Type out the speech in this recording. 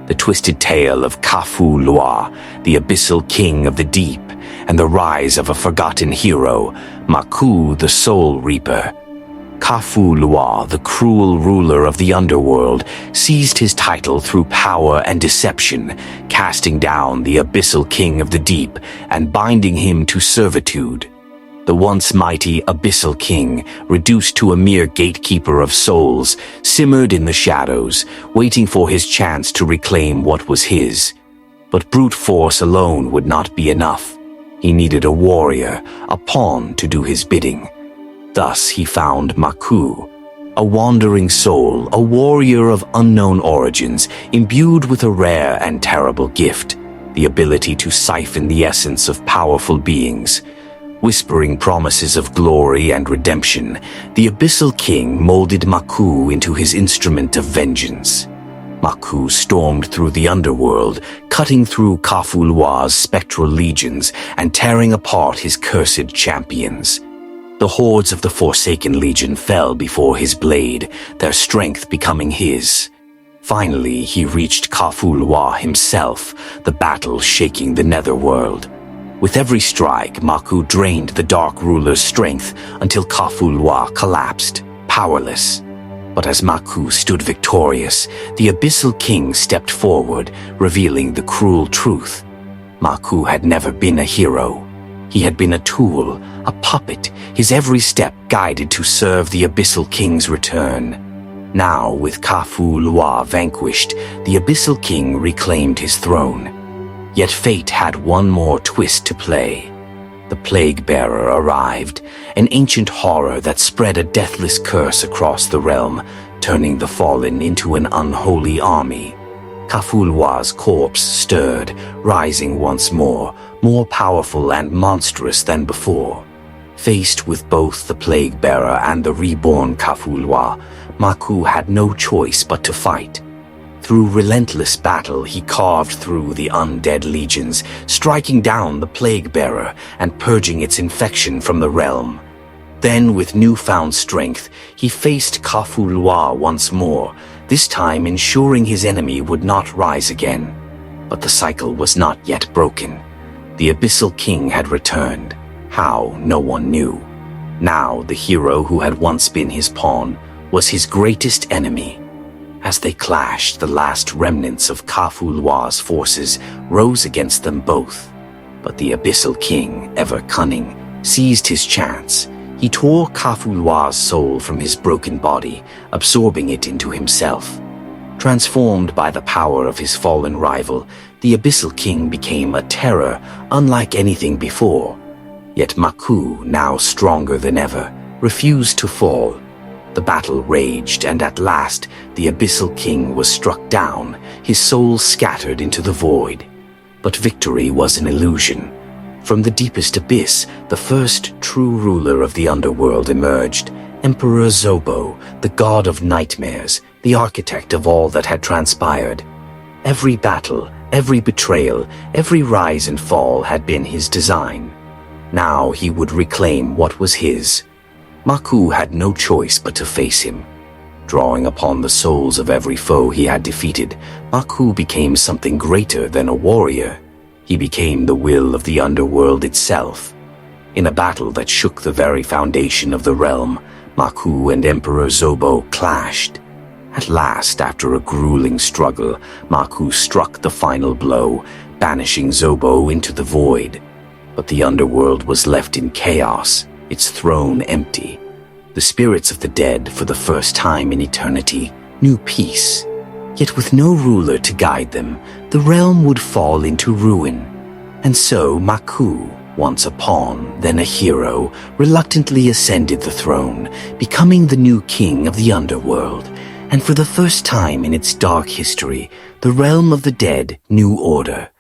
the twisted tale of Kafou-Lwa, the Abyssal King of the Deep, and the rise of a forgotten hero, Makou the Soul Reaper. Kafou-Lwa, the cruel ruler of the underworld, seized his title through power and deception, casting down the Abyssal King of the Deep and binding him to servitude. The once mighty Abyssal King, reduced to a mere gatekeeper of souls, simmered in the shadows, waiting for his chance to reclaim what was his. But brute force alone would not be enough. He needed a warrior, a pawn to do his bidding. Thus he found Makou, a wandering soul, a warrior of unknown origins, imbued with a rare and terrible gift, the ability to siphon the essence of powerful beings. Whispering promises of glory and redemption, the Abyssal King molded Makou into his instrument of vengeance. Makou stormed through the underworld, cutting through Kafou-Lwa's spectral legions and tearing apart his cursed champions. The hordes of the Forsaken Legion fell before his blade, their strength becoming his. Finally, he reached Kafou-Lwa himself, the battle shaking the netherworld. With every strike, Makou drained the Dark Ruler's strength until Kafou-Lwa collapsed, powerless. But as Makou stood victorious, the Abyssal King stepped forward, revealing the cruel truth. Makou had never been a hero. He had been a tool, a puppet, his every step guided to serve the Abyssal King's return. Now, with Kafou-Lwa vanquished, the Abyssal King reclaimed his throne. Yet fate had one more twist to play. The Plague Bearer arrived, an ancient horror that spread a deathless curse across the realm, turning the fallen into an unholy army. Kafou-Lwa's corpse stirred, rising once more powerful and monstrous than before. Faced with both the Plague Bearer and the reborn Kafou-Lwa, Makou had no choice but to fight. Through relentless battle, he carved through the undead legions, striking down the Plague Bearer and purging its infection from the realm. Then, with newfound strength, he faced Kafou-Lwa once more, this time ensuring his enemy would not rise again. But the cycle was not yet broken. The Abyssal King had returned. How, no one knew. Now, the hero who had once been his pawn was his greatest enemy. As they clashed, the last remnants of Kafou-Lwa's forces rose against them both. But the Abyssal King, ever cunning, seized his chance. He tore Kafou-Lwa's soul from his broken body, absorbing it into himself. Transformed by the power of his fallen rival, the Abyssal King became a terror unlike anything before. Yet Makou, now stronger than ever, refused to fall. The battle raged, and at last, the Abyssal King was struck down, his soul scattered into the void. But victory was an illusion. From the deepest abyss, the first true ruler of the underworld emerged, Emperor Zobo, the god of nightmares, the architect of all that had transpired. Every battle, every betrayal, every rise and fall had been his design. Now he would reclaim what was his. Makou had no choice but to face him. Drawing upon the souls of every foe he had defeated, Makou became something greater than a warrior. He became the will of the underworld itself. In a battle that shook the very foundation of the realm, Makou and Emperor Zobo clashed. At last, after a grueling struggle, Makou struck the final blow, banishing Zobo into the void. But the underworld was left in chaos, its throne empty. The spirits of the dead, for the first time in eternity, knew peace. Yet with no ruler to guide them, the realm would fall into ruin. And so Makou, once a pawn, then a hero, reluctantly ascended the throne, becoming the new king of the underworld. And for the first time in its dark history, the realm of the dead knew order.